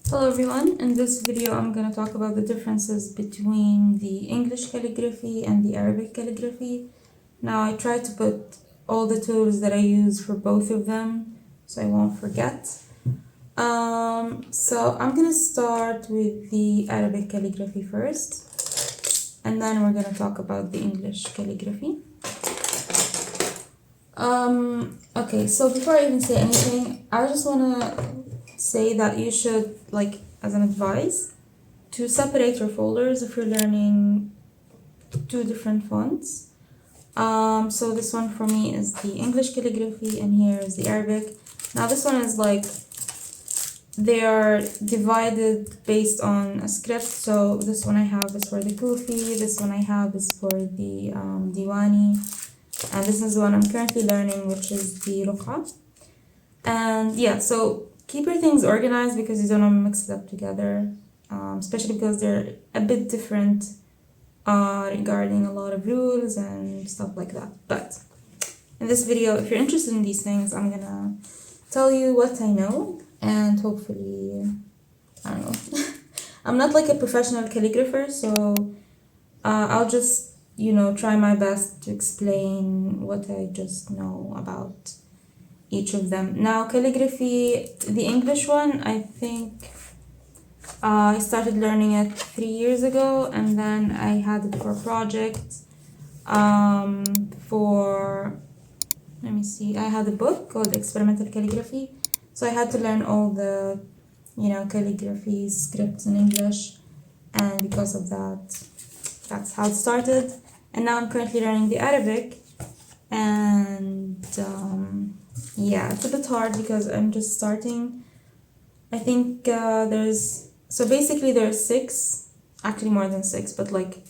Hello everyone, in this video I'm going to talk about the differences between the English calligraphy and the Arabic calligraphy. Now I try to put all the tools that I use for both of them so I won't forget. So I'm going to start with the Arabic calligraphy first and then we're going to talk about the English calligraphy. Okay, so before I even say anything, I just want to say that you should, like, as an advice, to separate your folders if you're learning two different fonts. So this one for me is the English calligraphy and here is the Arabic. Now this one is like, they are divided based on a script. So this one I have is for the Kufi, this one I have is for the Diwani, and this is the one I'm currently learning, which is the Roqa'a. And yeah, so keep your things organized because you don't want to mix it up together, especially because they're a bit different regarding a lot of rules and stuff like that. But in this video, if you're interested in these things, I'm gonna tell you what I know and hopefully, I don't know. I'm not like a professional calligrapher, so I'll just, try my best to explain what I just know about each of them. Now, calligraphy, the English one, I think I started learning it 3 years ago, and then I had it for a project. Let me see, I had a book called Experimental Calligraphy, so I had to learn all the, calligraphy scripts in English, and because of that, that's how it started. And now I'm currently learning the Arabic, and yeah, it's a bit hard because I'm just starting. I think basically there's 6, actually more than 6, but like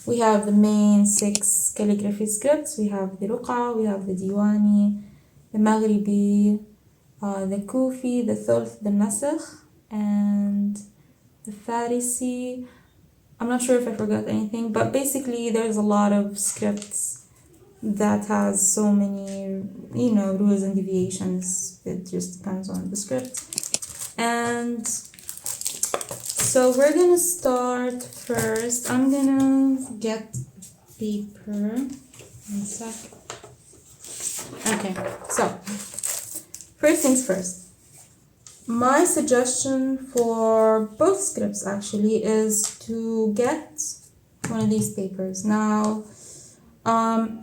we have the main 6 calligraphy scripts. We have the Roqa'a, we have the Diwani, the Maghribi, the Kufi, the Thulth, the Nasakh, and the Farisi. I'm not sure if I forgot anything, but basically there's a lot of scripts that has so many, rules and deviations. It just depends on the script. And so we're gonna start first. I'm gonna get paper. 1 sec. Okay, so first things first. My suggestion for both scripts actually is to get one of these papers. Now,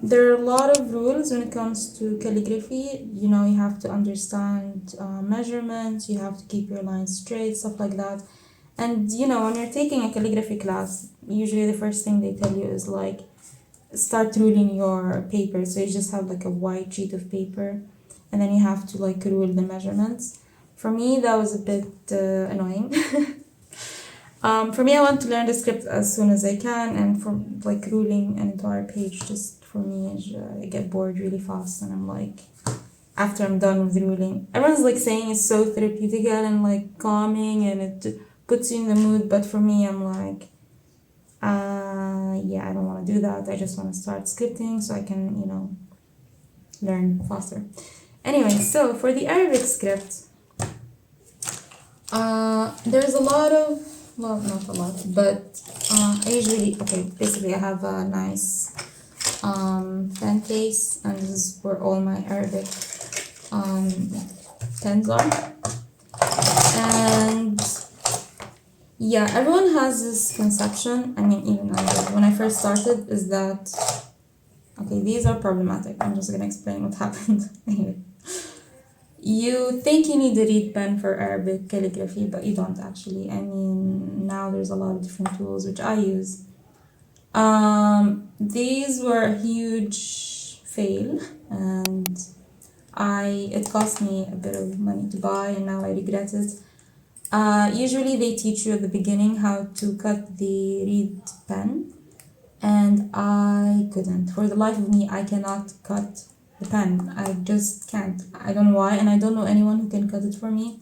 there are a lot of rules when it comes to calligraphy. You have to understand measurements, you have to keep your lines straight, stuff like that. And when you're taking a calligraphy class, usually the first thing they tell you is like, start ruling your paper. So you just have like a white sheet of paper and then you have to like rule the measurements. For me, that was a bit annoying. For me, I want to learn the script as soon as I can, and for like ruling an entire page, just for me, I get bored really fast, and I'm like, after I'm done with ruling, everyone's like saying it's so therapeutical and like calming, and it puts you in the mood, but for me, I'm like, yeah, I don't want to do that. I just want to start scripting so I can, learn faster. Anyway, so for the Arabic script, there's a lot of, well, not a lot, but basically I have a nice pen case, and this is where all my Arabic pens are. And yeah, everyone has this conception, I mean, even I did when I first started, is that, okay, these are problematic. I'm just gonna explain what happened. Anyway. You think you need a reed pen for Arabic calligraphy, but you don't actually. I mean, now there's a lot of different tools which I use. These were a huge fail, and it cost me a bit of money to buy, and now I regret it. Usually they teach you at the beginning how to cut the reed pen, and I couldn't. For the life of me, I cannot cut the pen. I just can't. I don't know why, and I don't know anyone who can cut it for me.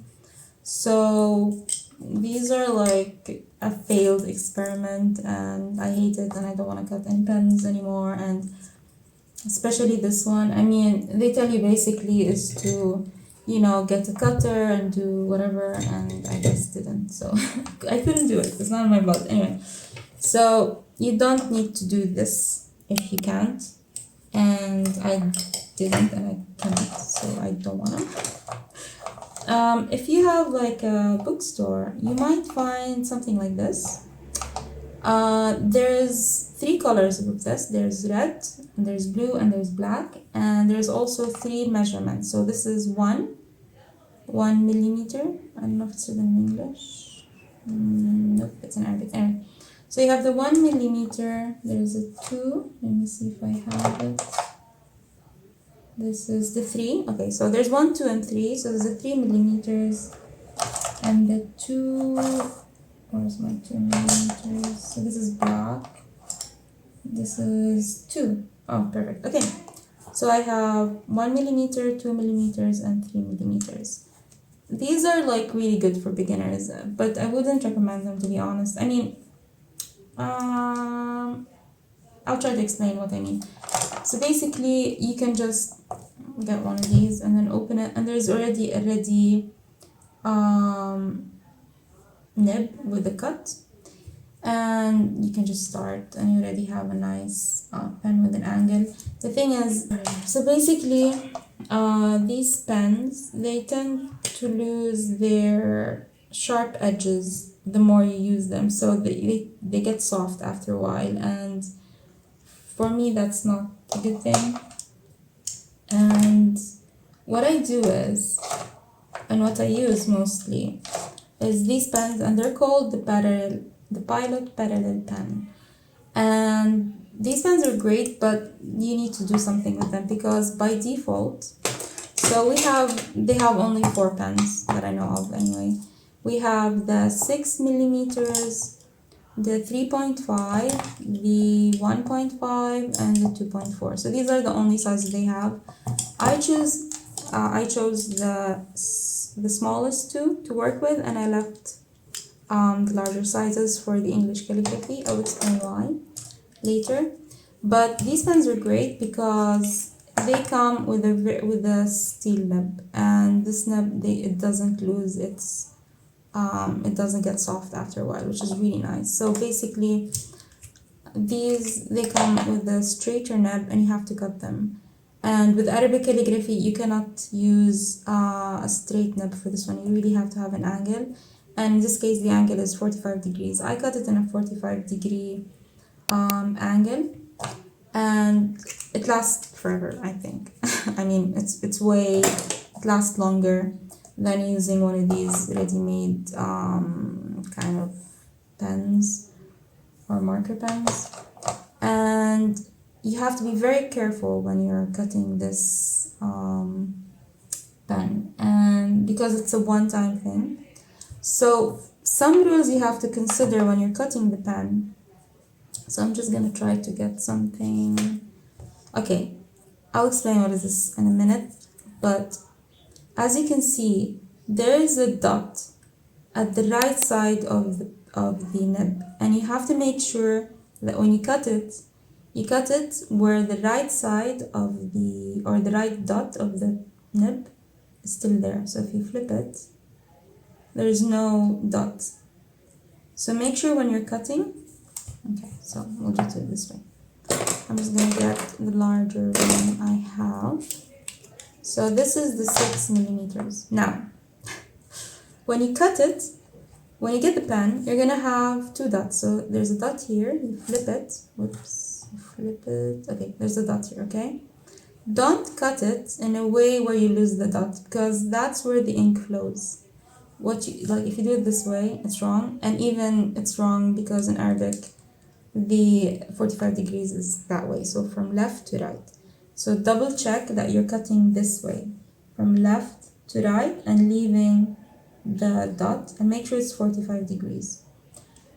So these are like a failed experiment, and I hate it, and I don't want to cut any pens anymore, and especially this one. I mean, they tell you basically is to you know, get a cutter and do whatever, and I just didn't. So I couldn't do it. It's not in my blood. Anyway, so you don't need to do this if you can't. And I didn't, and I can't, so I don't wanna. If you have like a bookstore, you might find something like this. There's 3 colors of this. There's red, and there's blue, and there's black, and there's also 3 measurements. So this is 1 millimeter. I don't know if it's written in English. Nope, it's in Arabic. Anyway, so you have the 1 millimeter. There's a 2. Let me see if I have it. This is the 3. Okay, so there's 1, 2, and 3. So there's a 3 millimeters, and the 2. Where's my 2 millimeters? So this is black. This is 2. Oh, perfect. Okay, so I have 1 millimeter, 2 millimeters, and 3 millimeters. These are like really good for beginners, but I wouldn't recommend them, to be honest. I mean, I'll try to explain what I mean. So basically, you can just get one of these and then open it, and there's already a ready nib with a cut, and you can just start, and you already have a nice pen with an angle. The thing is, so basically, these pens, they tend to lose their sharp edges the more you use them, so they get soft after a while, and for me that's not a good thing. And what I do is, and what I use mostly, is these pens, and they're called the Pilot Parallel Pen. And these pens are great, but you need to do something with them, because by default, so they have only 4 pens that I know of anyway. We have the 6 millimeters, the 3.5, the 1.5, and the 2.4. So these are the only sizes they have. I chose the smallest 2 to work with, and I left the larger sizes for the English calligraphy. I'll explain why later. But these pens are great because they come with a steel nib, and this nib it doesn't lose its it doesn't get soft after a while, which is really nice. So basically, they come with a straighter nib, and you have to cut them. And with Arabic calligraphy, you cannot use a straight nib for this one. You really have to have an angle. And in this case, the angle is 45 degrees. I cut it in a 45-degree angle, and it lasts forever, I think. I mean, it lasts longer than using one of these ready-made kind of pens or marker pens. And you have to be very careful when you're cutting this pen, and because it's a one-time thing. So some rules you have to consider when you're cutting the pen. So I'm just gonna try to get something. Okay, I'll explain what is this in a minute, but as you can see, there is a dot at the right side of the nib, and you have to make sure that when you cut it where the right side of the right dot of the nib is still there. So if you flip it, there's no dot. So make sure when you're cutting. Okay, so we'll just do it this way. I'm just gonna get the larger one I have. So this is the 6 millimeters. Now, when you cut it, when you get the pen, you're gonna have 2 dots. So there's a dot here, you flip it. Whoops, you flip it. Okay, there's a dot here, okay? Don't cut it in a way where you lose the dot, because that's where the ink flows. If you do it this way, it's wrong, and even it's wrong because in Arabic, the 45 degrees is that way, so from left to right. So double check that you're cutting this way, from left to right, and leaving the dot, and make sure it's 45 degrees.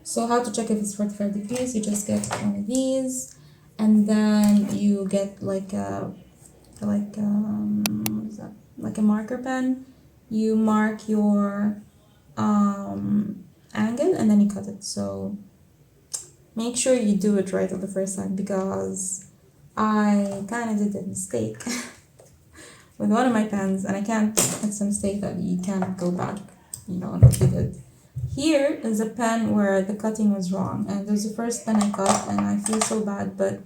So how to check if it's 45 degrees? You just get one of these, and then you get like a marker pen. You mark your angle, and then you cut it. So make sure you do it right on the first time, because I kind of did a mistake. with one of my pens, and I can't, it's a mistake that you can't go back, you know, on what you did. Here is a pen where the cutting was wrong, and there's the first pen I cut, and I feel so bad, but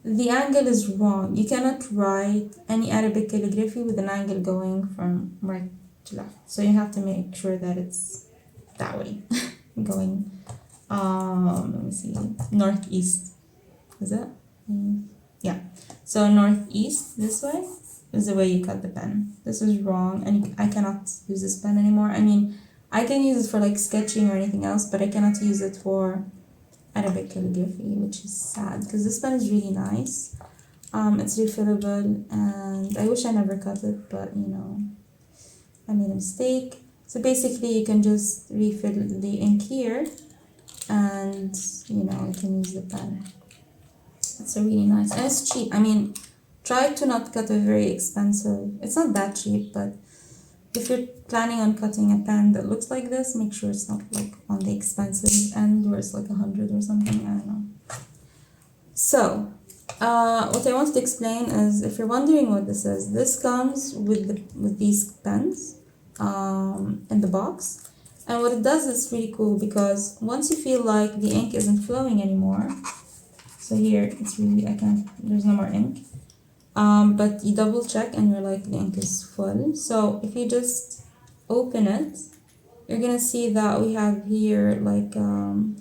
the angle is wrong. You cannot write any Arabic calligraphy with an angle going from right to left. So you have to make sure that it's that way, going, let me see, northeast, is it? Yeah, so northeast, this way, is the way you cut the pen. This is wrong, and I cannot use this pen anymore. I mean, I can use it for like sketching or anything else, but I cannot use it for Arabic calligraphy, which is sad, because this pen is really nice. It's refillable, and I wish I never cut it, but you know, I made a mistake. So basically you can just refill the ink here, and you know, you can use the pen. It's a really nice, and it's cheap. I mean, try to not cut a very expensive, it's not that cheap, but if you're planning on cutting a pen that looks like this, make sure it's not like on the expensive end where it's like 100 or something, I don't know. So, what I wanted to explain is, if you're wondering what this is, this comes with these pens in the box. And what it does is really cool, because once you feel like the ink isn't flowing anymore, so here it's really, there's no more ink. But you double check and you're like, the ink is full. So if you just open it, you're gonna see that we have here like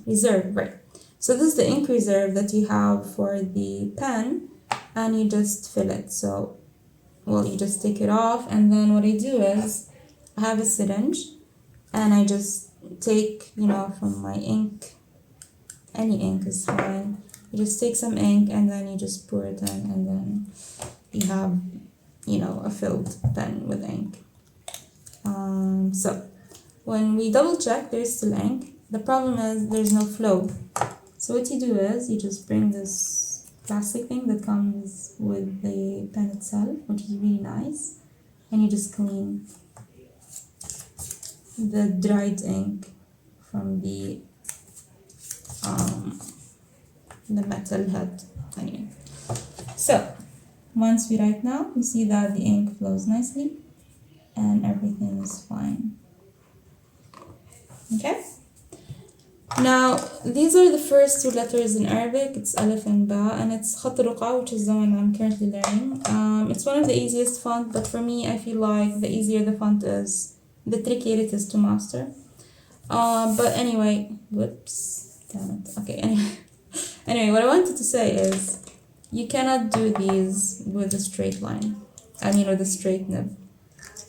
reserve, right? So this is the ink reserve that you have for the pen, and you just fill it. So, well, you just take it off, and then what I do is, I have a syringe, and I just take, you know, from my ink, any ink is fine. You just take some ink, and then you just pour it in, and then you have, you know, a filled pen with ink. So when we double check, there's still ink. The problem is there's no flow. So what you do is, you just bring this plastic thing that comes with the pen itself, which is really nice, and you just clean the dried ink from the metal head. Anyway, so once we write now, we see that the ink flows nicely and everything is fine. Okay? Now, these are the first two letters in Arabic. It's Alif and Ba, and it's Khat Roqa'a, which is the one I'm currently learning. It's one of the easiest font, but for me, I feel like the easier the font is, the trickier it is to master. But anyway, whoops, damn it. Okay, anyway, what I wanted to say is, you cannot do these with a straight line. I mean, with a straight nib.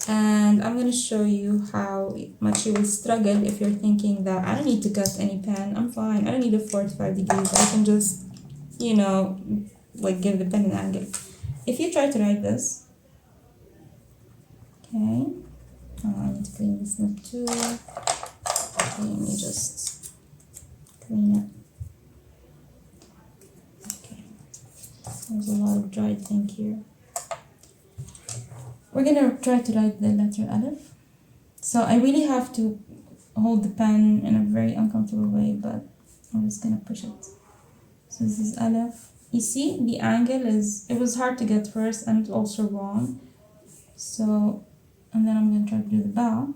And I'm going to show you how much you will struggle if you're thinking that I don't need to cut any pen, I'm fine, I don't need a 45 degrees, I can just, you know, like give the pen an angle. If you try to write this, okay, I need to clean this nib too. Let me just clean it. Okay, there's a lot of dried ink here. We're gonna try to write the letter Alif. So I really have to hold the pen in a very uncomfortable way, but I'm just gonna push it. So this is Alif. You see, the angle is, it was hard to get first and also wrong. So, and then I'm gonna try to do the Ba.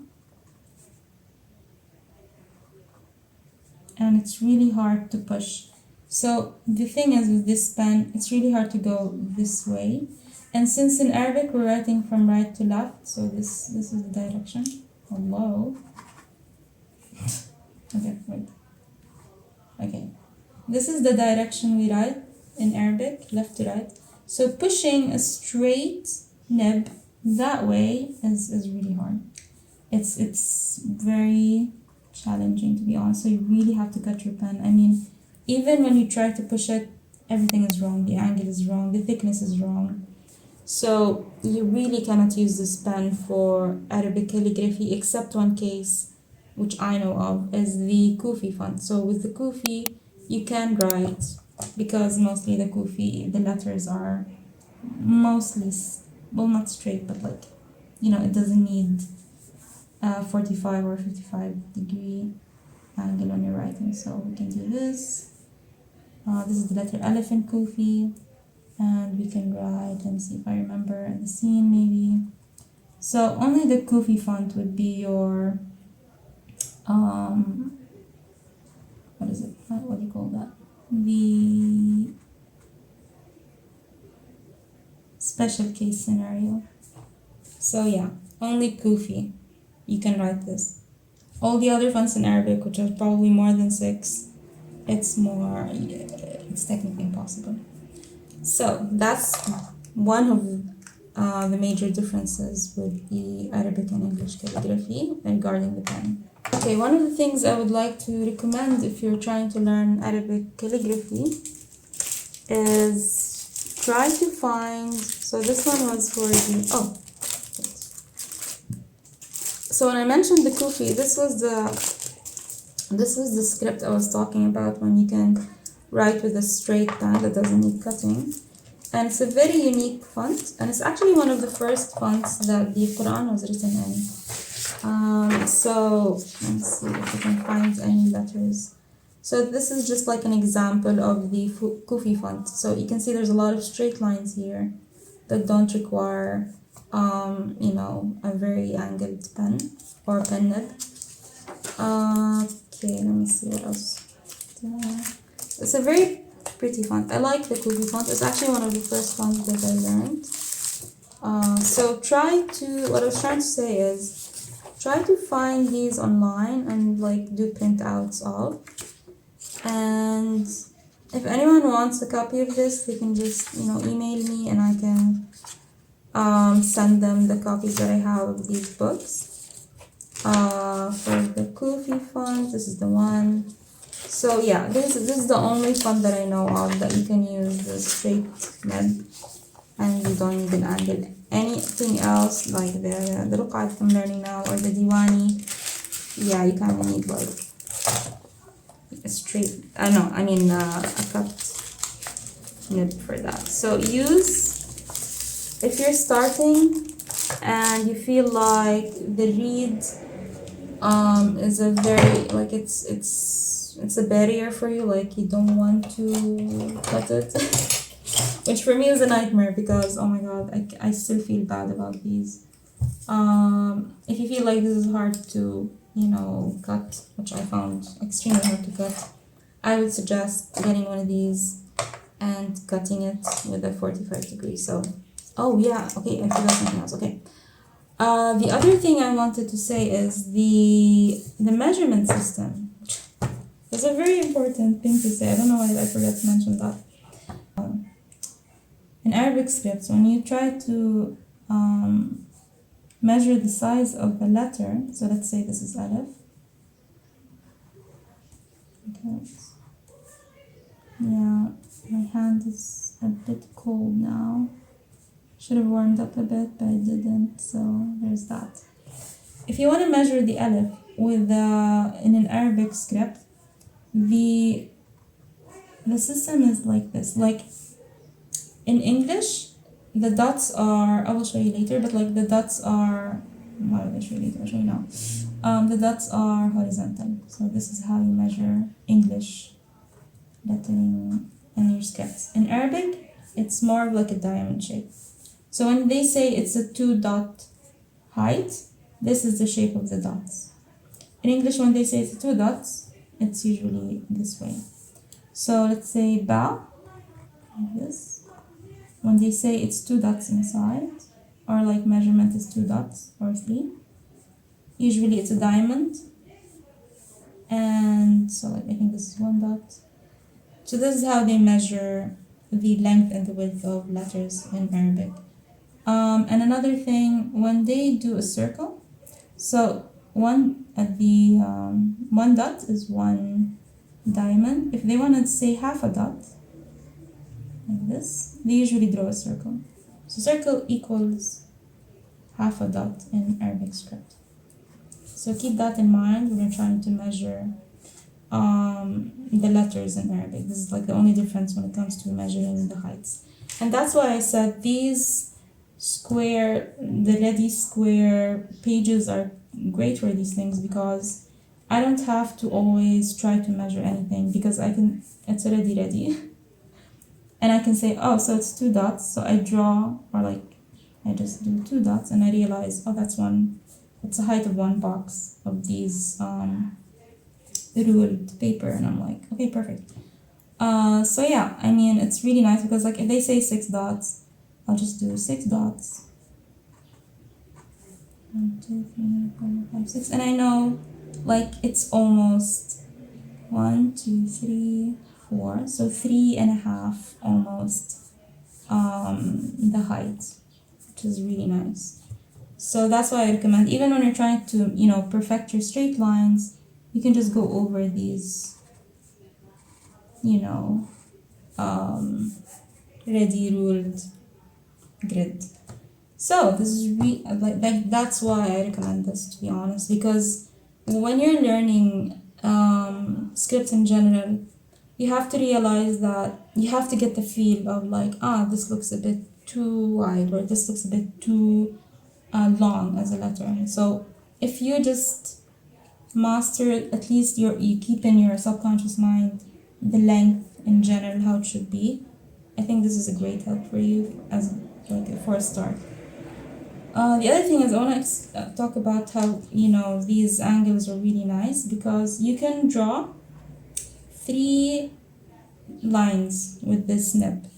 And it's really hard to push. So the thing is with this pen, it's really hard to go this way. And since in Arabic we're writing from right to left, so this is the direction. Hello. Okay, wait. Okay. This is the direction we write in Arabic, left to right. So pushing a straight nib that way is really hard. It's very challenging, to be honest. So you really have to cut your pen. I mean, even when you try to push it, everything is wrong. The angle is wrong, the thickness is wrong. So you really cannot use this pen for Arabic calligraphy, except one case, which I know of, is the Kufi font. So with the Kufi, you can write, because mostly the Kufi, the letters are mostly, well, not straight, but like, you know, it doesn't need 45 or 55 degree angle when you're writing. So we can do this. This is the letter Alif in Kufi. And we can write, let me see if I remember the scene maybe. So only the Kufi font would be your, what is it? What do you call that? The special case scenario. So yeah, only Kufi. You can write this. All the other fonts in Arabic, which are probably more than 6, it's technically impossible. So that's one of the major differences with the Arabic and English calligraphy regarding the pen. Okay, one of the things I would like to recommend if you're trying to learn Arabic calligraphy is try to find, so this one was for the, so when I mentioned the Kufi, this was the script I was talking about, when you can write with a straight pen that doesn't need cutting. And it's a very unique font, and it's actually one of the first fonts that the Quran was written in. So let's see if we can find any letters. So this is just like an example of the Kufi font. So you can see there's a lot of straight lines here that don't require a very angled pen or pen nib. Okay, let me see what else. It's a very pretty font. I like the Kufi font. It's actually one of the first fonts that I learned. So what I was trying to say is, try to find these online and like do printouts of. And if anyone wants a copy of this, they can just email me and I can send them the copies that I have of these books. For the Kufi font, this is the one. So yeah, this is the only font that I know of that you can use the straight nib and you don't need an angle. Anything else like the Roqa'a I'm learning now, or the Diwani, yeah, you kind of need like a straight, a cut nib for that. So if you're starting and you feel like the reed is a very, like it's a barrier for you, like you don't want to cut it, which for me is a nightmare because, oh my god, I still feel bad about these. If you feel like this is hard to, cut, which I found extremely hard to cut, I would suggest getting one of these and cutting it with a 45 degrees. So, oh yeah, okay, I forgot something else, okay. The other thing I wanted to say is the measurement system. It's a very important thing to say. I don't know why I forgot to mention that. In Arabic scripts, when you try to measure the size of a letter, so let's say this is Alif. Okay. Yeah, my hand is a bit cold now. Should have warmed up a bit, but I didn't, so there's that. If you want to measure the Alif in an Arabic script, the system is like this. Like in English, the dots are, I will show you later, but like the dots are, why will I show you later? I'll show you now. The dots are horizontal. So this is how you measure English lettering in your scripts. In Arabic, it's more of like a diamond shape. So when they say it's a 2-dot height, this is the shape of the dots. In English, when they say it's 2 dots, it's usually this way. So let's say ba, like this. When they say it's 2 dots inside, or like measurement is 2 dots or 3, usually it's a diamond. And so like I think this is 1 dot. So this is how they measure the length and the width of letters in Arabic. And another thing, when they do a circle, so one dot is 1 diamond. If they want to say half a dot, like this, they usually draw a circle. So circle equals half a dot in Arabic script. So keep that in mind when you're trying to measure the letters in Arabic. This is like the only difference when it comes to measuring the heights. And that's why I said the ready square pages are great for these things, because I don't have to always try to measure anything, because it's already ready. and I can say, oh, so it's 2 dots, so I draw, or like I just do 2 dots and I realize, oh, that's the height of one box of these ruled paper, and I'm like, okay, perfect. So yeah, I mean, it's really nice because like if they say 6 dots, I'll just do 6 dots. 1, 2, 3, 4, 5, 6, and I know like it's almost 1, 2, 3, 4, so 3.5 almost the height, which is really nice. So that's why I recommend, even when you're trying to, you know, perfect your straight lines, you can just go over these, you know, ready ruled grid. So this is like that's why I recommend this, to be honest, because when you're learning scripts in general, you have to realize that you have to get the feel of like, this looks a bit too wide, or this looks a bit too long as a letter. So if you just master it, at least you keep in your subconscious mind the length in general, how it should be. I think this is a great help for you as like for a start. The other thing is I want to talk about how, you know, these angles are really nice because you can draw 3 lines with this nib.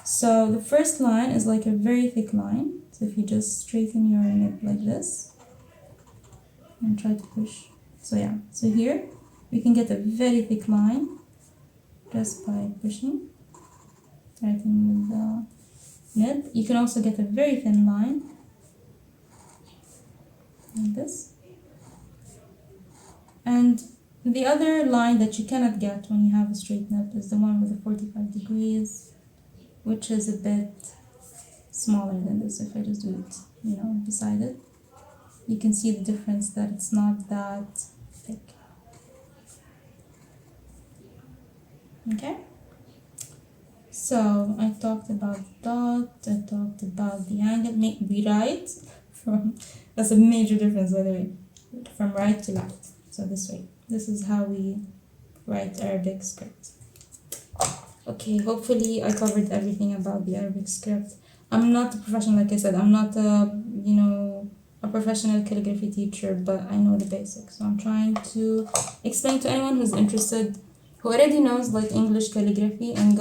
So the first line is like a very thick line. So if you just straighten your nib like this and try to push. So yeah, so here we can get a very thick line just by pushing, tightening with the nib. You can also get a very thin line like this. And the other line that you cannot get when you have a straight nib is the one with the 45 degrees, which is a bit smaller than this. If I just do it, you know, beside it, you can see the difference that it's not that thick. Okay? So I talked about dot, I talked about the angle, be right from, that's a major difference by the way, from right to left. So this way, this is how we write Arabic script. Okay, hopefully I covered everything about the Arabic script. I'm not a professional, like I said, I'm not a, you know, a professional calligraphy teacher, but I know the basics. So I'm trying to explain to anyone who's interested, who already knows like English calligraphy and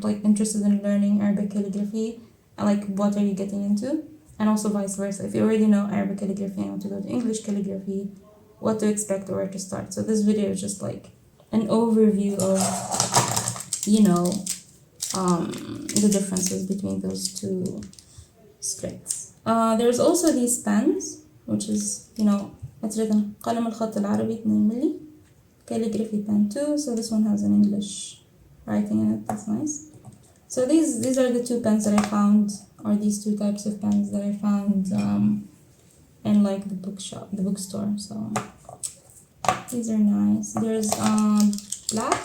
like interested in learning Arabic calligraphy, and like what are you getting into, and also vice versa. If you already know Arabic calligraphy and want to go to English calligraphy, what to expect or where to start. So this video is just like an overview of, you know, the differences between those two scripts. There's also these pens, which is, you know, it's written قلم الخط العربي 2 ملي, calligraphy pen 2, so this one has an English writing in it, that's nice. So these are the 2 pens that I found, or these 2 types of pens that I found in like the bookstore. So these are nice. There's black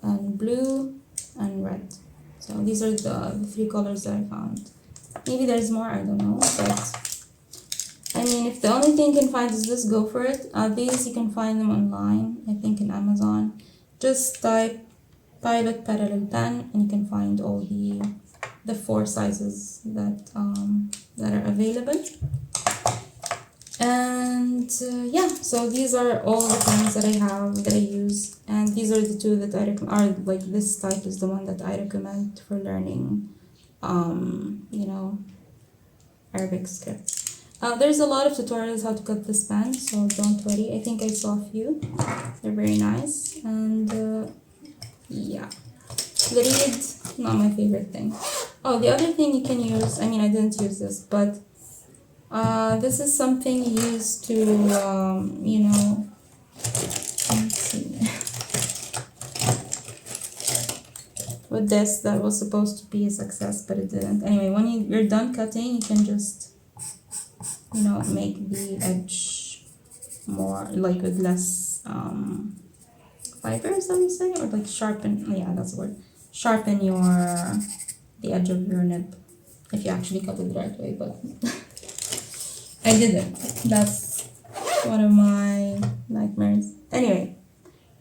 and blue and red. So these are the 3 colors that I found. Maybe there's more, I don't know, but I mean, if the only thing you can find is this, go for it. These you can find them online, I think in Amazon. Just type Pilot Parallel Pen and you can find all the 4 sizes that are available. And yeah, so these are all the pens that I have, that I use, and these are the 2 that I recommend, like this type is the one that I recommend for learning, you know, Arabic script. There's a lot of tutorials how to cut this pen, so don't worry. I think I saw a few. They're very nice, and yeah. The reed, not my favorite thing. Oh, the other thing you can use, I mean, I didn't use this, but this is something used to, you know, let's see. With this, that was supposed to be a success, but it didn't. Anyway, when you're done cutting, you can just, you know, make the edge more, like with less fibers, let me say, or like sharpen, yeah, that's the word. Sharpen the edge of your nib, if you actually cut it the right way, but I didn't. That's one of my nightmares. Anyway,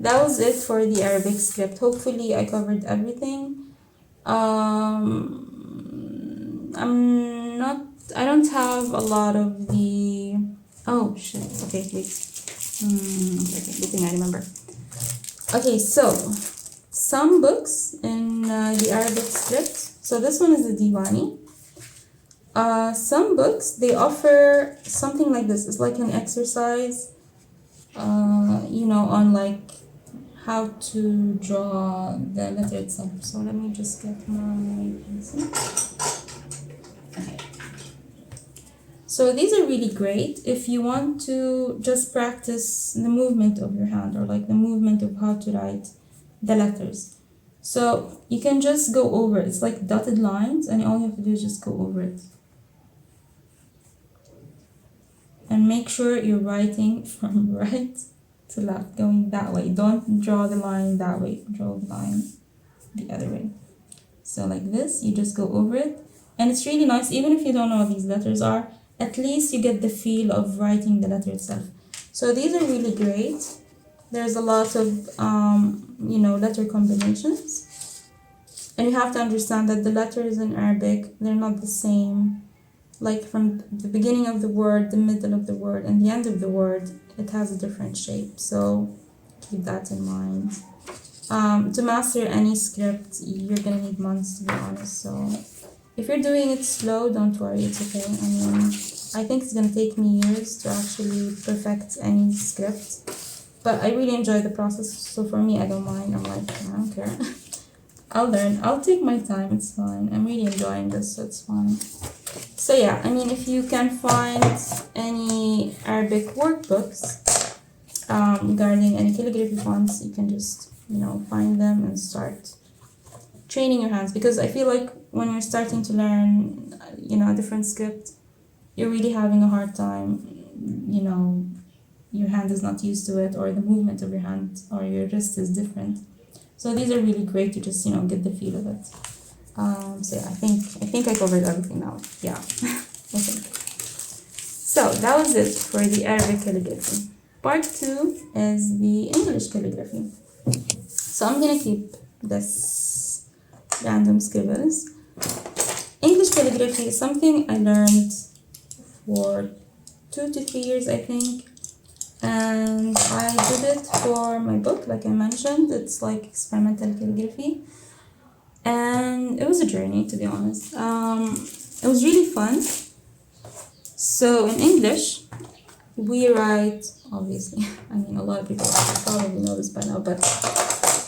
that was it for the Arabic script. Hopefully I covered everything. I don't have a lot of the, oh shit, okay, wait. Okay, good thing I remember. Okay, so some books in the Arabic script, so this one is the Diwani. Some books, they offer something like this. It's like an exercise, on like how to draw the letter itself. So let me just get my pencil. Okay. So these are really great if you want to just practice the movement of your hand, or like the movement of how to write the letters. So you can just go over it. It's like dotted lines, and all you have to do is just go over it. And make sure you're writing from right to left, going that way. Don't draw the line that way, draw the line the other way. So like this, you just go over it. And it's really nice, even if you don't know what these letters are, at least you get the feel of writing the letter itself. So these are really great. There's a lot of, letter combinations. And you have to understand that the letters in Arabic, they're not the same. Like from the beginning of the word, the middle of the word, and the end of the word, it has a different shape. So keep that in mind. To master any script, you're gonna need months, to be honest. So if you're doing it slow, don't worry, it's okay. I mean, I think it's gonna take me years to actually perfect any script, but I really enjoy the process. So for me, I don't mind. I'm like, I don't care. I'll learn. I'll take my time. It's fine. I'm really enjoying this, so it's fine. So yeah, I mean, if you can find any Arabic workbooks regarding any calligraphy fonts, you can just, find them and start training your hands. Because I feel like when you're starting to learn, a different script, you're really having a hard time, your hand is not used to it, or the movement of your hand or your wrist is different. So these are really great to just, get the feel of it. So yeah, I think I covered everything now. Yeah, I think. So that was it for the Arabic calligraphy. Part 2 is the English calligraphy. So I'm gonna keep this random scribbles. English calligraphy is something I learned for 2 to 3 years, I think. And I did it for my book, like I mentioned. It's like experimental calligraphy. And it was a journey, to be honest. It was really fun. So in English, we write, obviously, I mean, a lot of people probably know this by now, but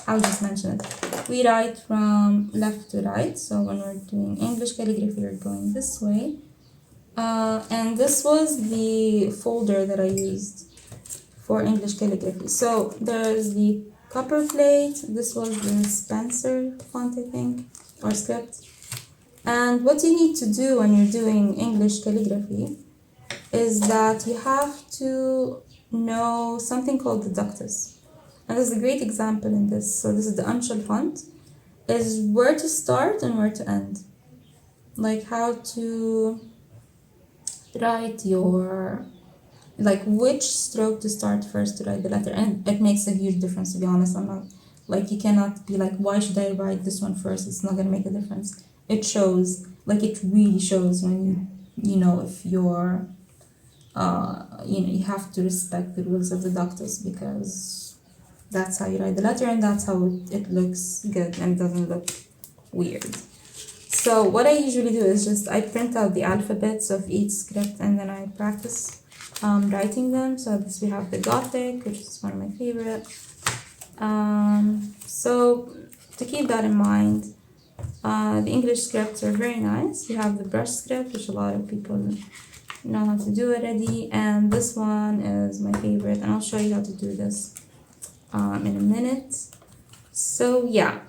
I'll just mention it. We write from left to right. So when we're doing English calligraphy, we're going this way. And this was the folder that I used for English calligraphy. So there's the copper plate. This was the Spencer font, I think, or script. And what you need to do when you're doing English calligraphy is that you have to know something called the ductus. And there's a great example in this. So this is the Anshul font, is where to start and where to end. Like how to write your, like which stroke to start first to write the letter. And it makes a huge difference, to be honest. I'm not, like, you cannot be like, why should I write this one first? It's not gonna make a difference. It shows, like it really shows when if you're, you have to respect the rules of the ductus, because that's how you write the letter and that's how it looks good and doesn't look weird. So what I usually do is just I print out the alphabets of each script and then I practice writing them. So this we have the Gothic, which is one of my favorite. So to keep that in mind, the English scripts are very nice. We have the brush script, which a lot of people know how to do already, and this one is my favorite, and I'll show you how to do this in a minute. So yeah,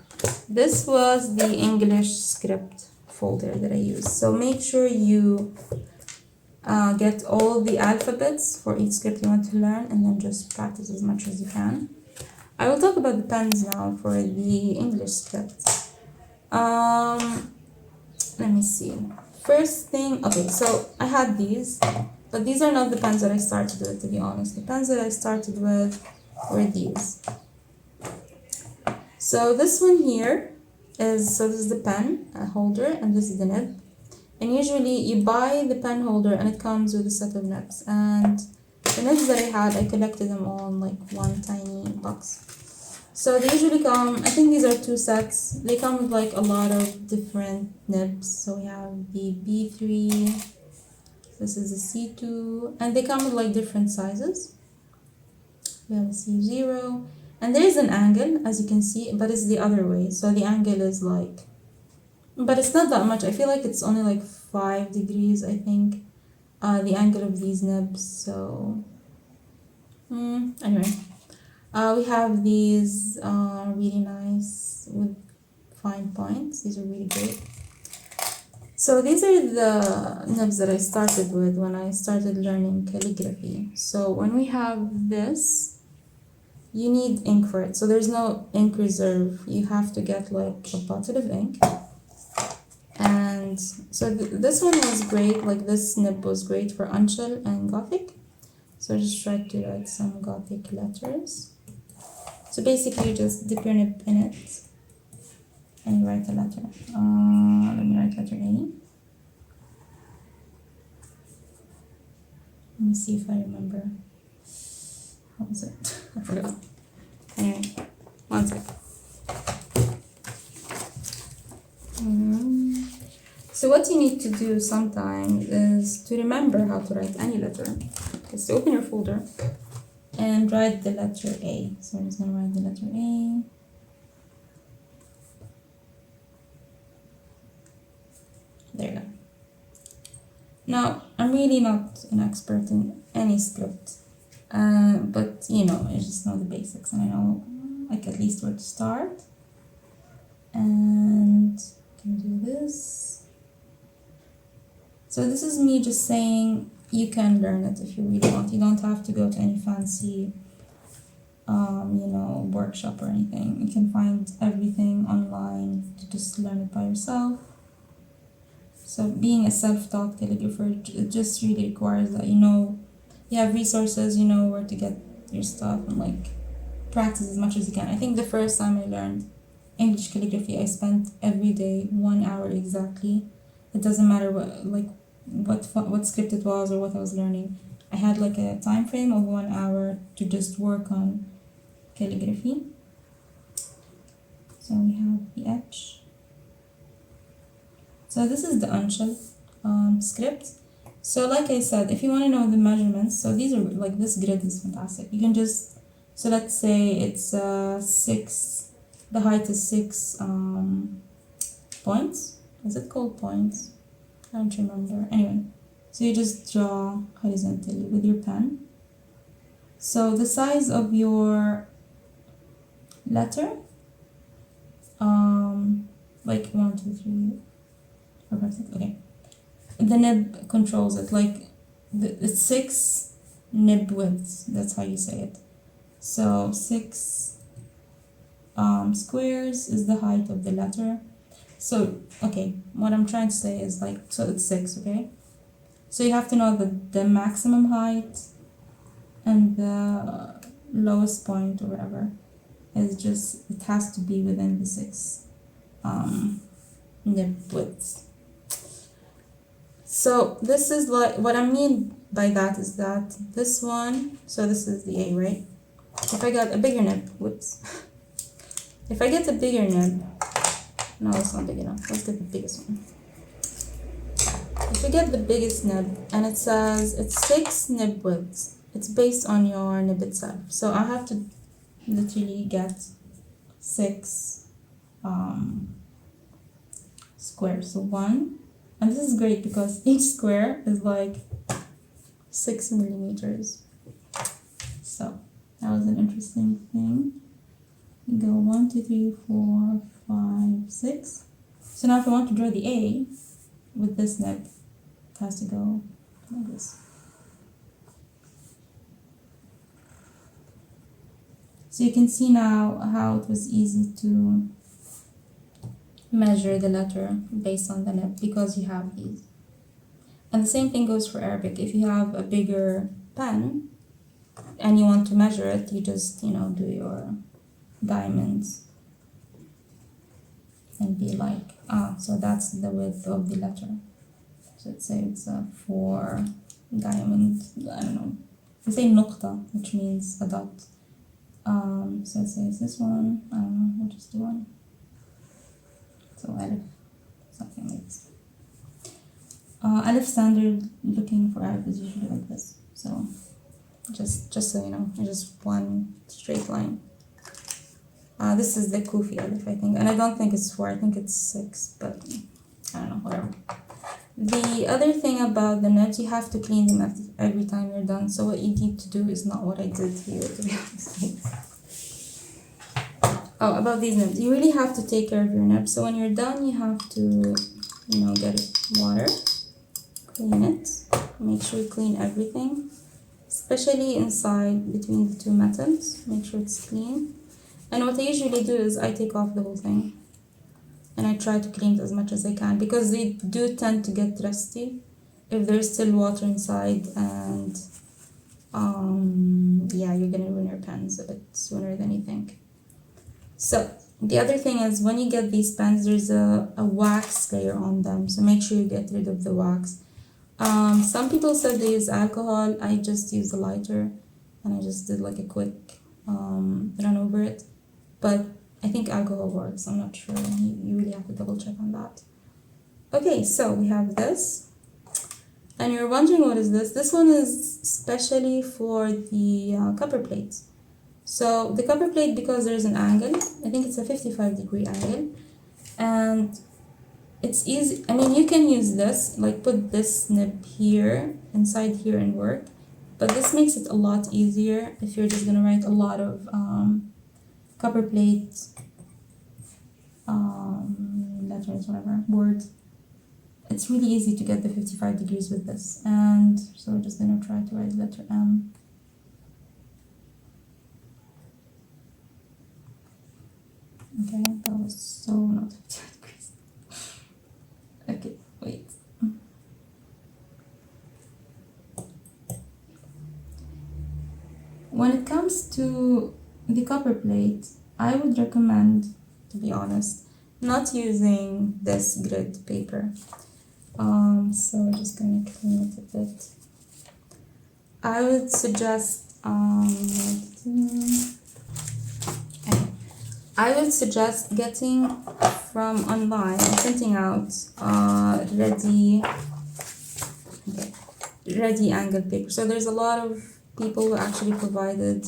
this was the English script folder that I used. So make sure you get all the alphabets for each script you want to learn, and then just practice as much as you can. I will talk about the pens now for the English script. Let me see. First thing, okay, so I had these, but these are not the pens that I started with, to be honest. The pens that I started with were these. So this one here is, so this is the pen holder and this is the nib. And usually you buy the pen holder and it comes with a set of nibs. And the nibs that I had, I collected them all in like one tiny box. So they usually come, I think these are 2 sets. They come with like a lot of different nibs. So we have the B3, this is the C2, and they come with like different sizes. We have a C0, and there is an angle, as you can see, but it's the other way. So the angle is like, but it's not that much. I feel like it's only like 5 degrees, I think, the angle of these nibs. So, anyway. We have these really nice with fine points. These are really great. So these are the nibs that I started with when I started learning calligraphy. So when we have this, you need ink for it. So there's no ink reserve. You have to get like a bottle of ink. And so this one was great. Like this nib was great for Uncial and Gothic. So I just tried to write some Gothic letters. So basically you just dip your nib in it and you write a letter. Let me write letter A. Let me see if I remember. How was it? I forgot. Anyway, one sec. So what you need to do sometimes is to remember how to write any letter. Is to open your folder and write the letter A. So I'm just gonna write the letter A. There you go. Now, I'm really not an expert in any script, but you know, I just know the basics and I know like at least where to start. And can do this. So this is me just saying you can learn it if you really want. You don't have to go to any fancy, you know, workshop or anything. You can find everything online to just learn it by yourself. So being a self-taught calligrapher, it just really requires that you know, you have resources, you know where to get your stuff and like practice as much as you can. I think the first time I learned English calligraphy, I spent every day 1 hour exactly. It doesn't matter what script it was or what I was learning. I had like a time frame of 1 hour to just work on calligraphy. So we have the H. So this is the Uncial script. So like I said, if you want to know the measurements, so these are like, this grid is fantastic. You can just, so let's say it's 6, the height is 6 points. Is it called points? I don't remember. Anyway, so you just draw horizontally with your pen. So the size of your letter, like 1, 2, 3, 4, 5, 6, okay. The nib controls it, like it's 6 nib widths, that's how you say it. So 6 squares is the height of the letter. So, okay, what I'm trying to say is like, so it's 6, okay? So you have to know the maximum height and the lowest point or whatever is just, it has to be within the 6 nib widths. So this is like, what I mean by that is that this one, so this is the A, right? If I got a bigger nib, whoops. If I get a bigger nib, no, it's not big enough. Let's get the biggest one. If you get the biggest nib and it says it's 6 nib widths, it's based on your nib itself. So I have to literally get 6 squares. So 1, and this is great because each square is like 6 millimeters. So that was an interesting thing. We go 1, 2, 3, 4, 5, 6. So now if I want to draw the A with this nib, it has to go like this. So you can see now how it was easy to measure the letter based on the nib because you have these. And the same thing goes for Arabic. If you have a bigger pen and you want to measure it, you just, you know, do your diamonds and be like, so that's the width of the letter. So let's say it's a 4 diamond, I don't know. We say نقطة, which means a dot. So let's say it's this one, I don't know, which is the one. So alif, something like this. Alif standard looking for alif is usually like this. So just so you know, just one straight line. This is the Kufi alif, I think, and I don't think it's 4, I think it's 6, but I don't know, whatever. The other thing about the nibs, you have to clean them every time you're done. So what you need to do is not what I did here, to be honest. Oh, about these nibs, you really have to take care of your nibs. So when you're done, you have to, get water, clean it, make sure you clean everything, especially inside between the two metals. Make sure it's clean. And what I usually do is I take off the whole thing. And I try to clean it as much as I can because they do tend to get rusty if there's still water inside, and yeah, you're gonna ruin your pens a bit sooner than you think. So the other thing is when you get these pens, there's a wax layer on them, so make sure you get rid of the wax. Some people said they use alcohol. I just used a lighter and I just did like a quick run over it, but I think alcohol works, I'm not sure. You really have to double check on that. Okay, so we have this. And you're wondering what is this? This one is specially for the copper plates. So the copper plate, because there's an angle, I think it's a 55-degree angle. And it's easy, I mean, you can use this, like put this nib here, inside here and work. But this makes it a lot easier if you're just gonna write a lot of copper plate letters, whatever, words. It's really easy to get the 55 degrees with this. And so we're just gonna try to write letter M. Okay, that was so not 55 degrees. Okay, wait. When it comes to the copper plate, I would recommend, to be honest, not using this grid paper. So we're just gonna clean it a bit. I would suggest getting from online and printing out ready angled paper. So there's a lot of people who actually provided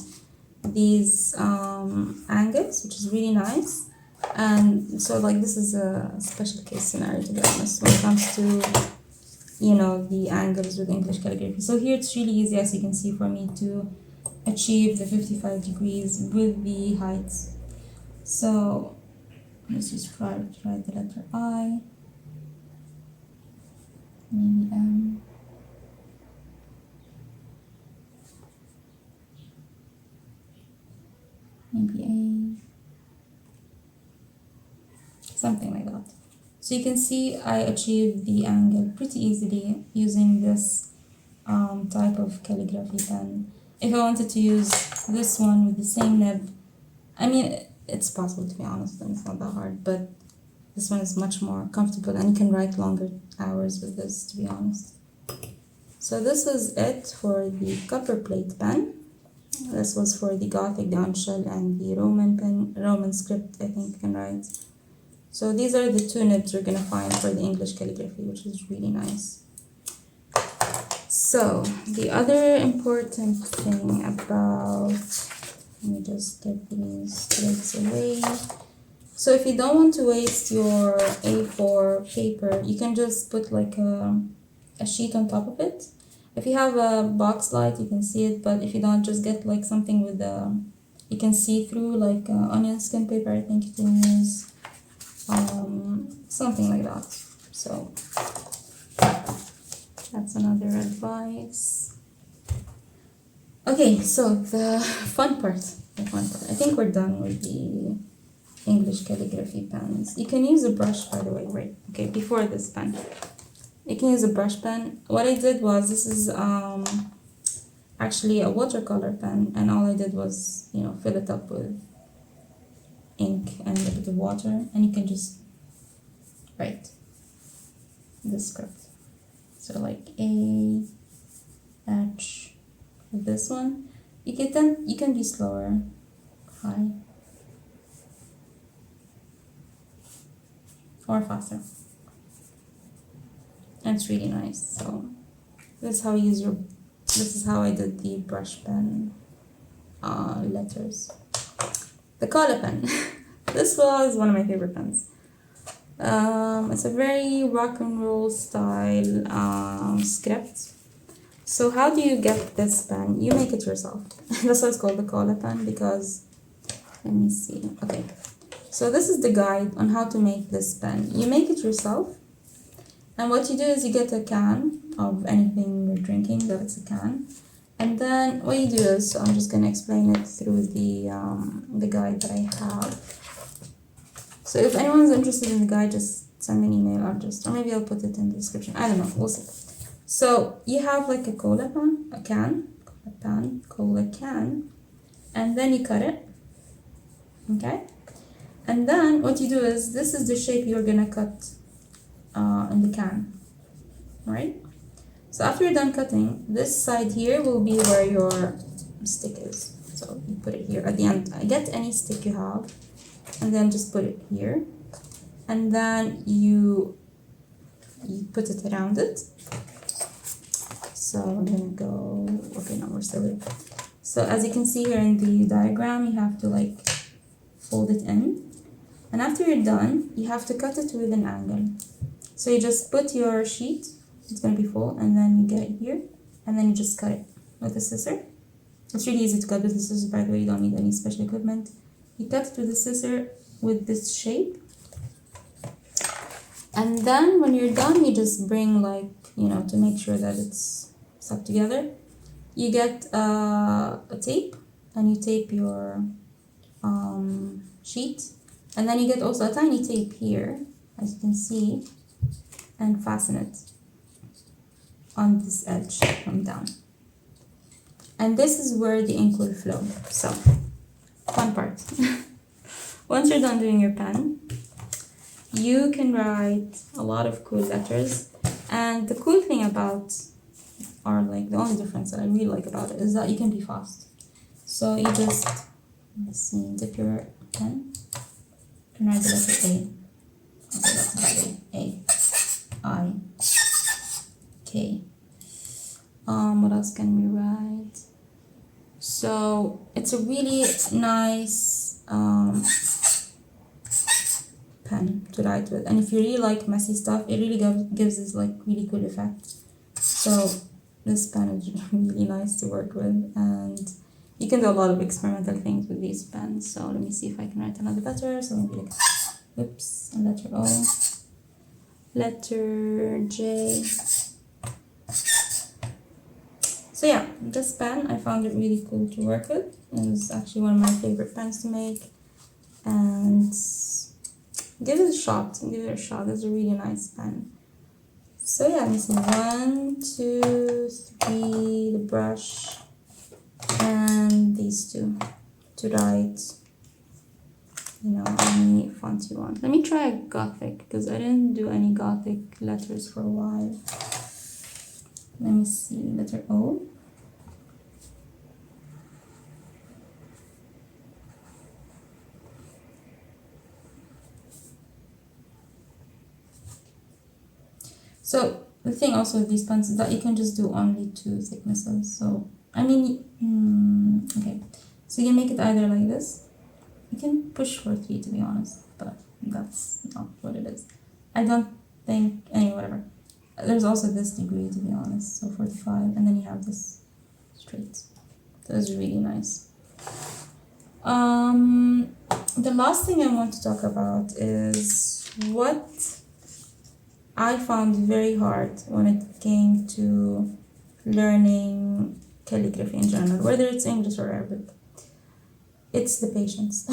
these angles, which is really nice. And so like this is a special case scenario, to be honest, when it comes to the angles with English calligraphy. So here it's really easy, as you can see, for me to achieve the 55 degrees with the heights. So let's just try to write the letter I, maybe M. Maybe A, something like that. So you can see I achieved the angle pretty easily using this type of calligraphy pen. If I wanted to use this one with the same nib, I mean, it's possible, to be honest, and it's not that hard, but this one is much more comfortable and you can write longer hours with this, to be honest. So this was it for the copper plate pen. This was for the Gothic downshell and the Roman script, I think you can write. So these are the two nibs we're gonna find for the English calligraphy, which is really nice. So the other important thing about, let me just get these threads away. So if you don't want to waste your A4 paper, you can just put like a sheet on top of it. If you have a box light, you can see it, but if you don't, just get like something with you can see through, like onion skin paper, I think you can use. Something like that. So that's another advice. Okay, so the fun part. I think we're done with the English calligraphy pens. You can use a brush, by the way. Right? Okay, before this pen, you can use a brush pen. What I did was, this is actually a watercolor pen, and all I did was fill it up with ink and a bit of water, and you can just write the script. So like A, H, with this one. You can be slower, high, or faster. And it's really nice. So this is how you use your. This is how I did the brush pen letters. The color pen. This was one of my favorite pens. It's a very rock and roll style script. So how do you get this pen? You make it yourself. That's why it's called the color pen, because, let me see. Okay, so this is the guide on how to make this pen. You make it yourself, and what you do is you get a can of anything you're drinking, that's a can. And then what you do is, so I'm just gonna explain it through the guide that I have. So if anyone's interested in the guide, just send me an email, or maybe I'll put it in the description. I don't know, we'll see. So you have like a cola can, and then you cut it, okay? And then what you do is, this is the shape you're gonna cut in the can, right? So after you're done cutting, this side here will be where your stick is. So you put it here at the end. Get any stick you have, and then just put it here. And then you put it around it. So I'm gonna go, okay, no, we're still here. So as you can see here in the diagram, you have to like fold it in. And after you're done, you have to cut it with an angle. So you just put your sheet, it's gonna be full, and then you get it here, and then you just cut it with a scissor. It's really easy to cut with the scissors, by the way, you don't need any special equipment. You cut it with the scissor with this shape. And then when you're done, you just bring like, to make sure that it's stuck together. You get a tape, and you tape your sheet. And then you get also a tiny tape here, as you can see, and fasten it on this edge from down. And this is where the ink will flow. So, fun part. Once you're done doing your pen, you can write a lot of cool letters. And the cool thing about, or like the only difference that I really like about it, is that you can be fast. So you just, let's see, dip your pen. You can write the letter A. Okay, that's not A. I, K. What else can we write? So it's a really nice pen to write with, and if you really like messy stuff, it really gives this like really cool effect. So this pen is really nice to work with, and you can do a lot of experimental things with these pens. So let me see if I can write another letter. So maybe like, oops, a letter O, letter J. So yeah, this pen, I found it really cool to work with. It was actually one of my favorite pens to make. And give it a shot, It's a really nice pen. So yeah, let me see, 1, 2, 3, the brush, and these two to write, any font you want. Let me try a Gothic, because I didn't do any Gothic letters for a while. Let me see, letter O. So the thing also with these pens is that you can just do only 2 thicknesses. So, okay. So you make it either like this. You can push for 3 to be honest, but that's not what it is. I don't think, whatever. There's also this degree to be honest, so 45, and then you have this straight. So it's really nice. The last thing I want to talk about is what I found very hard when it came to learning calligraphy in general, whether it's English or Arabic. It's the patience.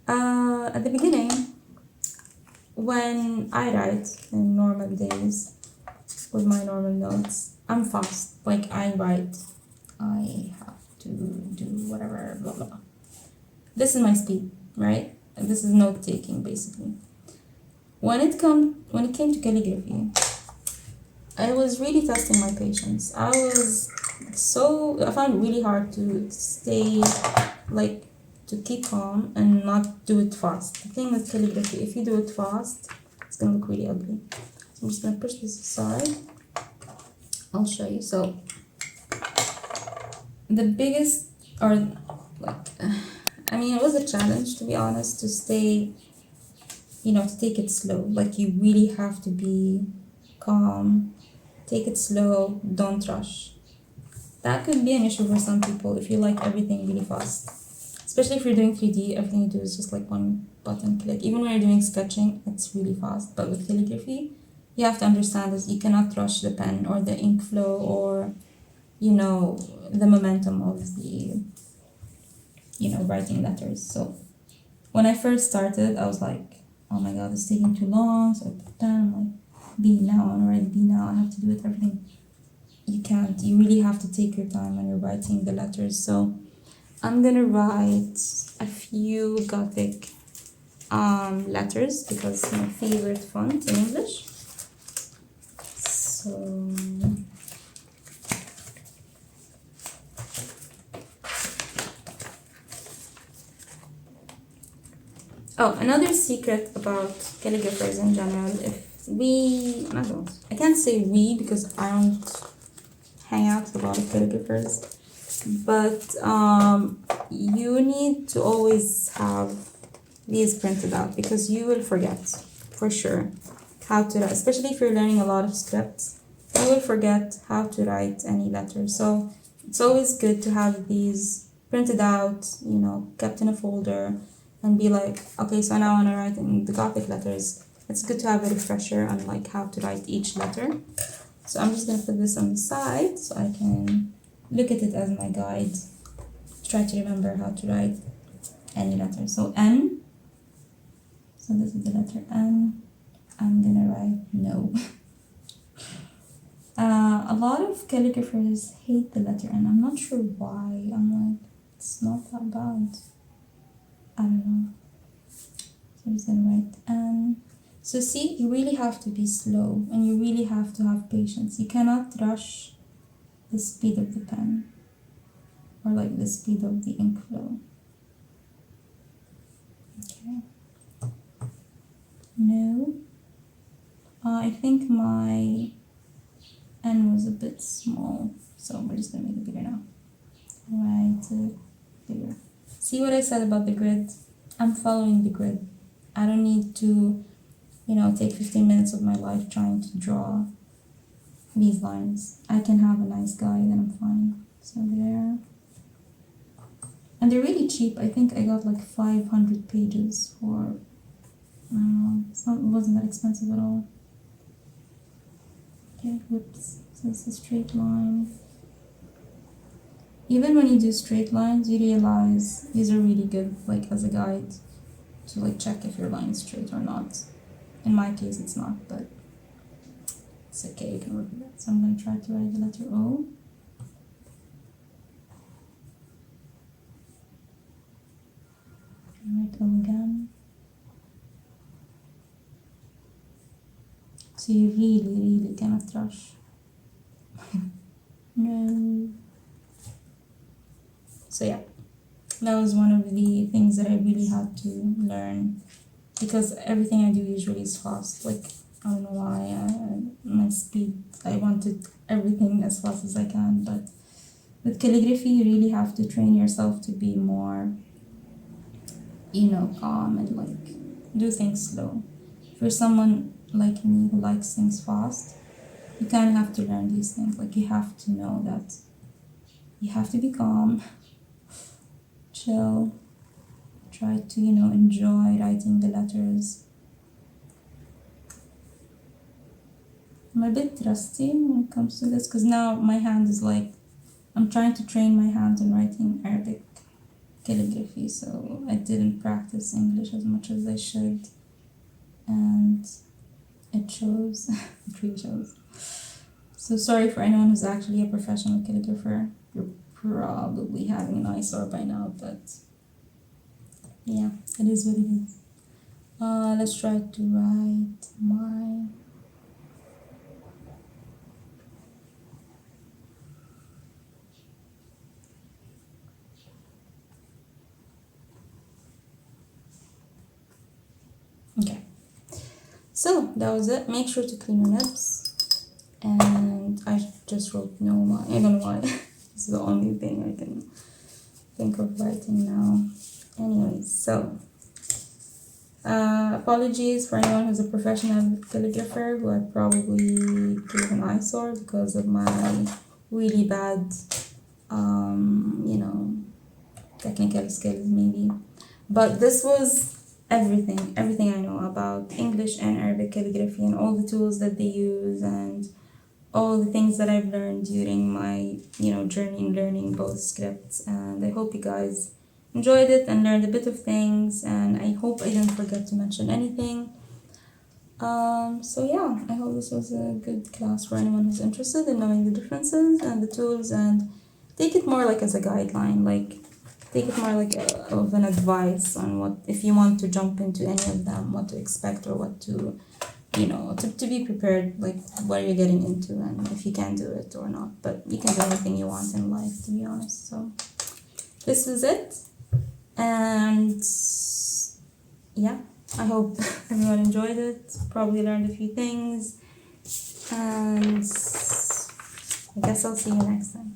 At the beginning, when I write in normal days with my normal notes, I'm fast. Like I write, I have to do whatever, blah blah. This is my speed, right? And this is note taking basically. When it came to calligraphy, I was really testing my patience. I found it really hard to stay, like, to keep calm and not do it fast. The thing with calligraphy, if you do it fast, it's gonna look really ugly. So I'm just gonna push this aside. I'll show you. So the biggest, or like, I mean, it was a challenge, to be honest, to stay, to take it slow. Like, you really have to be calm, take it slow, don't rush. That could be an issue for some people if you like everything really fast. Especially if you're doing 3D, everything you do is just like one button click. Even when you're doing sketching, it's really fast. But with calligraphy, you have to understand that you cannot rush the pen or the ink flow or, the momentum of the, writing letters. So when I first started, I was like, oh my god, it's taking too long. So I put down, like, B now, I want to write B now, I have to do it, everything. You can't. You really have to take your time when you're writing the letters. So I'm gonna write a few Gothic letters because it's my favorite font in English. So another secret about calligraphers in general, I can't say we because I don't hang out with a lot of calligraphers, but you need to always have these printed out because you will forget for sure how to write, especially if you're learning a lot of scripts, you will forget how to write any letter. So it's always good to have these printed out, kept in a folder and be like, okay, so now I want to write in the Gothic letters. It's good to have a refresher on like how to write each letter. So I'm just gonna put this on the side so I can look at it as my guide. Try to remember how to write any letter. So N. So this is the letter N. I'm gonna write no. A lot of calligraphers hate the letter N. I'm not sure why. I'm like, it's not that bad. I don't know. So I'm just gonna write N. So see, you really have to be slow and you really have to have patience. You cannot rush the speed of the pen or like the speed of the ink flow. Okay. No. I think my N was a bit small, so we're just gonna make it bigger now. Right, bigger. See what I said about the grid? I'm following the grid. I don't need to take 15 minutes of my life trying to draw these lines. I can have a nice guide and I'm fine. So there. And they're really cheap. I think I got like 500 pages for, I don't know, it wasn't that expensive at all. Okay, whoops. So it's a straight line. Even when you do straight lines, you realize these are really good, like as a guide to like check if your line is straight or not. In my case, it's not, but it's okay, you can work with that. So I'm going to try to write the letter O. Write O again. So you really cannot rush. No. So yeah, that was one of the things that I really had to learn because everything I do usually is fast. Like, I don't know why, my speed, I wanted everything as fast as I can, but with calligraphy you really have to train yourself to be more, calm and like do things slow. If you're someone like me who likes things fast, you kind of have to learn these things. Like, you have to know that you have to be calm, chill, try to, enjoy writing the letters. I'm a bit rusty when it comes to this because now my hand is like, I'm trying to train my hands on writing Arabic calligraphy, so I didn't practice English as much as I should, and it shows. It really shows. So sorry for anyone who's actually a professional calligrapher. You're probably having an eyesore by now, but yeah, it is what it is. Let's try to write my... Okay, so that was it. Make sure to clean your lips. And I just wrote no why. I don't know why. This is the only thing I can think of writing now. Anyways, so apologies for anyone who's a professional calligrapher who I probably gave an eyesore because of my really bad, you know, technical skills maybe. But this was everything I know about English and Arabic calligraphy and all the tools that they use and all the things that I've learned during my, journey in learning both scripts. And I hope you guys enjoyed it and learned a bit of things, and I hope I didn't forget to mention anything. So yeah, I hope this was a good class for anyone who's interested in knowing the differences and the tools, and take it more like as a guideline, take it more like of an advice on what, if you want to jump into any of them, what to expect or what to, to be prepared, like what you're getting into and if you can do it or not. But you can do anything you want in life, to be honest. So this is it. And yeah, I hope everyone enjoyed it, probably learned a few things, and I guess I'll see you next time.